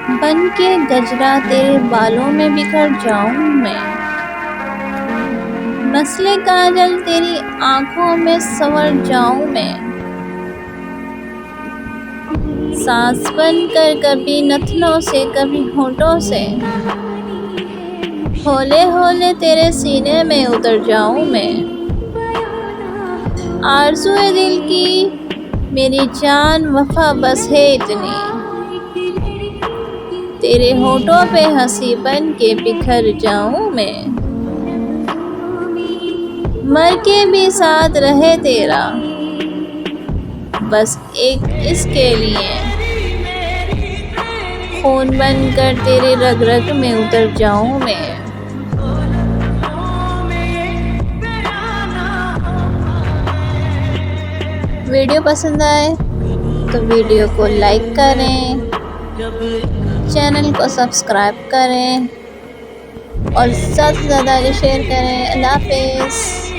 बन के गजरा तेरे बालों में बिखर जाऊं मैं, नस्ले काजल तेरी आंखों में संवर जाऊं मैं, सांस बनकर कभी नथनों से कभी होठों से, होले होले तेरे सीने में उतर जाऊं मैं। आरज़ू दिल की मेरी जान वफा बस है इतनी, तेरे होठों पे हंसी बन के बिखर जाऊं मैं, मर के भी साथ रहे तेरा बस एक इसके लिए, खून बनकर तेरे रग रग में उतर जाऊं मैं। वीडियो पसंद आए तो वीडियो को लाइक करें, चैनल को सब्सक्राइब करें और ज़्यादा से ज़्यादा शेयर करें। अल्लाह हाफ़िज़।